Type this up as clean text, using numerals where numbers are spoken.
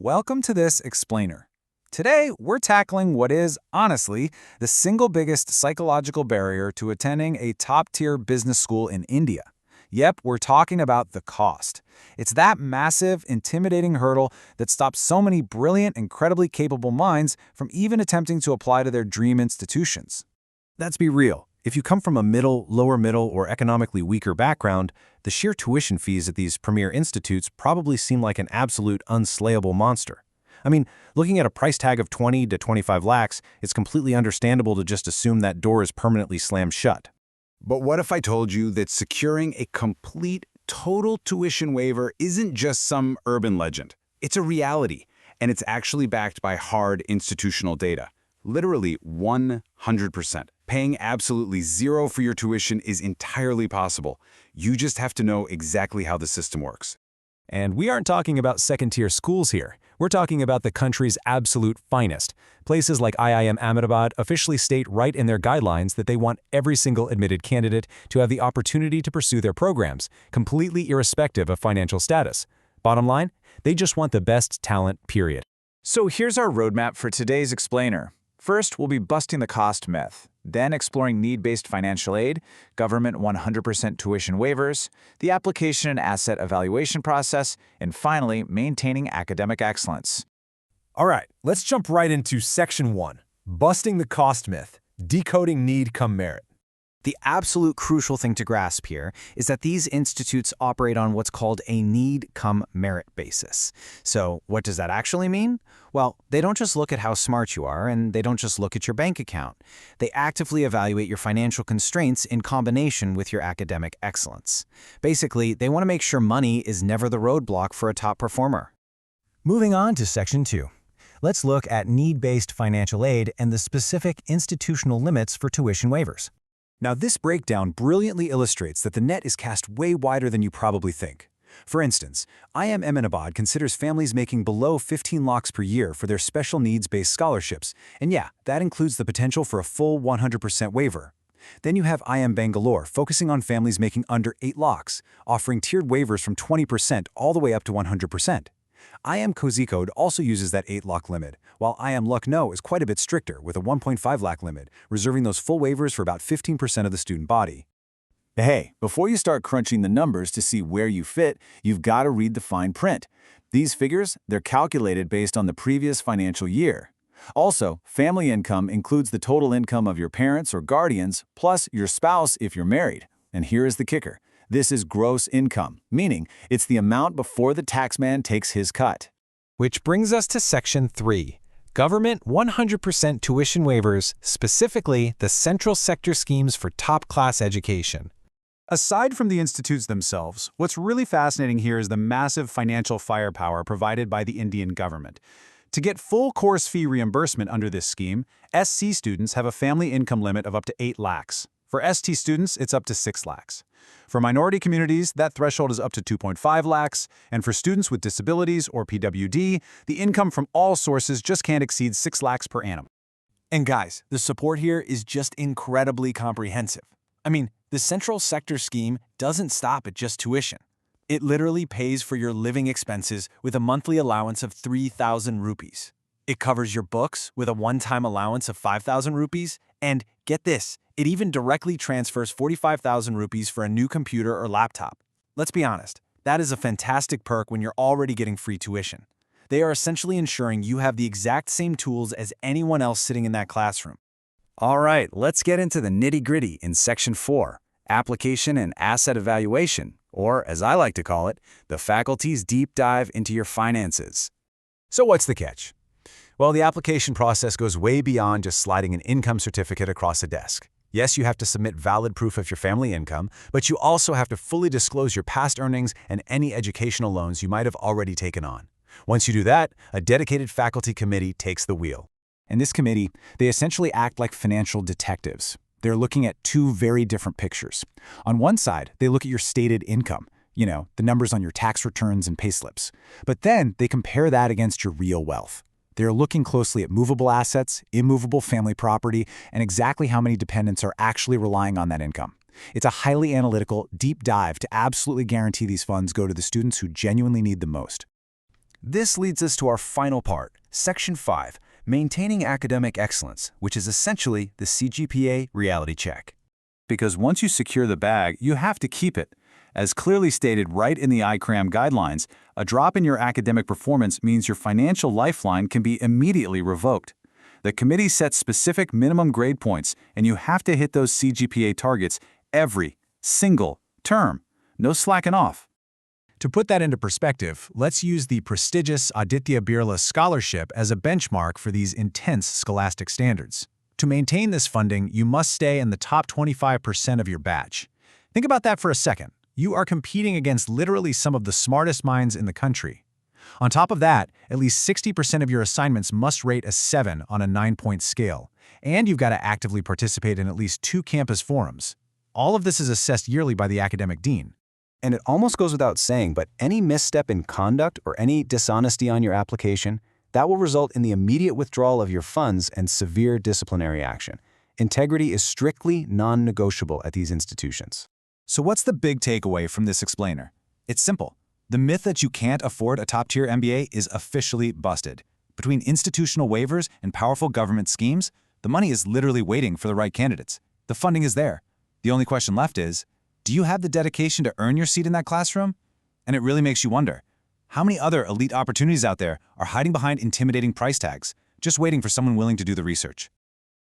Welcome to this explainer. Today, we're tackling what is, honestly, the single biggest psychological barrier to attending a top-tier business school in India. Yep, we're talking about the cost. It's that massive, intimidating hurdle that stops so many brilliant, incredibly capable minds from even attempting to apply to their dream institutions. Let's be real. If you come from a middle, lower middle, or economically weaker background, the sheer tuition fees at these premier institutes probably seem like an absolute unslayable monster. I mean, looking at a price tag of 20 to 25 lakhs, it's completely understandable to just assume that door is permanently slammed shut. But what if I told you that securing a complete, total tuition waiver isn't just some urban legend? It's a reality, and it's actually backed by hard institutional data. Literally 100%. Paying absolutely zero for your tuition is entirely possible. You just have to know exactly how the system works. And we aren't talking about second-tier schools here. We're talking about the country's absolute finest. Places like IIM Ahmedabad officially state right in their guidelines that they want every single admitted candidate to have the opportunity to pursue their programs, completely irrespective of financial status. Bottom line, they just want the best talent, period. So here's our roadmap for today's explainer. First, we'll be busting the cost myth, then exploring need-based financial aid, government 100% tuition waivers, the application and asset evaluation process, and finally, maintaining academic excellence. All right, let's jump right into Section 1, Busting the Cost Myth, Decoding Need-cum-merit. The absolute crucial thing to grasp here is that these institutes operate on what's called a need-cum-merit basis. So what does that actually mean? Well, they don't just look at how smart you are, and they don't just look at your bank account. They actively evaluate your financial constraints in combination with your academic excellence. Basically, they want to make sure money is never the roadblock for a top performer. Moving on to Section 2. Let's look at need-based financial aid and the specific institutional limits for tuition waivers. Now, this breakdown brilliantly illustrates that the net is cast way wider than you probably think. For instance, IIM Ahmedabad considers families making below 15 lakhs per year for their special needs-based scholarships, and yeah, that includes the potential for a full 100% waiver. Then you have IIM Bangalore focusing on families making under 8 lakhs, offering tiered waivers from 20% all the way up to 100%. IIM Kozhikode also uses that 8 lakh limit, while IIM Lucknow is quite a bit stricter with a 1.5 lakh limit, reserving those full waivers for about 15% of the student body. Hey, before you start crunching the numbers to see where you fit, you've got to read the fine print. These figures, they're calculated based on the previous financial year. Also, family income includes the total income of your parents or guardians, plus your spouse if you're married. And here is the kicker. This is gross income, meaning it's the amount before the taxman takes his cut. Which brings us to Section 3, Government 100% tuition waivers, specifically the central sector schemes for top-class education. Aside from the institutes themselves, what's really fascinating here is the massive financial firepower provided by the Indian government. To get full course fee reimbursement under this scheme, SC students have a family income limit of up to 8 lakhs. For ST students, it's up to 6 lakhs. For minority communities, that threshold is up to 2.5 lakhs, and for students with disabilities or PWD, the income from all sources just can't exceed 6 lakhs per annum. And guys, the support here is just incredibly comprehensive. I mean, the central sector scheme doesn't stop at just tuition. It literally pays for your living expenses with a monthly allowance of 3,000 rupees. It covers your books with a one-time allowance of 5,000 rupees, and get this, it even directly transfers 45,000 rupees for a new computer or laptop. Let's be honest, that is a fantastic perk when you're already getting free tuition. They are essentially ensuring you have the exact same tools as anyone else sitting in that classroom. All right, let's get into the nitty-gritty in Section 4, Application and Asset Evaluation, or as I like to call it, the faculty's deep dive into your finances. So what's the catch? Well, the application process goes way beyond just sliding an income certificate across a desk. Yes, you have to submit valid proof of your family income, but you also have to fully disclose your past earnings and any educational loans you might have already taken on. Once you do that, a dedicated faculty committee takes the wheel. In this committee, they essentially act like financial detectives. They're looking at two very different pictures. On one side, they look at your stated income, the numbers on your tax returns and payslips. But then they compare that against your real wealth. They're looking closely at movable assets, immovable family property, and exactly how many dependents are actually relying on that income. It's a highly analytical, deep dive to absolutely guarantee these funds go to the students who genuinely need them most. This leads us to our final part, Section 5, Maintaining Academic Excellence, which is essentially the CGPA reality check. Because once you secure the bag, you have to keep it. As clearly stated right in the ICRAM guidelines, a drop in your academic performance means your financial lifeline can be immediately revoked. The committee sets specific minimum grade points, and you have to hit those CGPA targets every single term. No slacking off. To put that into perspective, let's use the prestigious Aditya Birla Scholarship as a benchmark for these intense scholastic standards. To maintain this funding, you must stay in the top 25% of your batch. Think about that for a second. You are competing against literally some of the smartest minds in the country. On top of that, at least 60% of your assignments must rate a 7 on a 9-point scale, and you've got to actively participate in at least 2 campus forums. All of this is assessed yearly by the academic dean. And it almost goes without saying, but any misstep in conduct or any dishonesty on your application, that will result in the immediate withdrawal of your funds and severe disciplinary action. Integrity is strictly non-negotiable at these institutions. So what's the big takeaway from this explainer? It's simple. The myth that you can't afford a top-tier MBA is officially busted. Between institutional waivers and powerful government schemes, the money is literally waiting for the right candidates. The funding is there. The only question left is, do you have the dedication to earn your seat in that classroom? And it really makes you wonder, how many other elite opportunities out there are hiding behind intimidating price tags, just waiting for someone willing to do the research?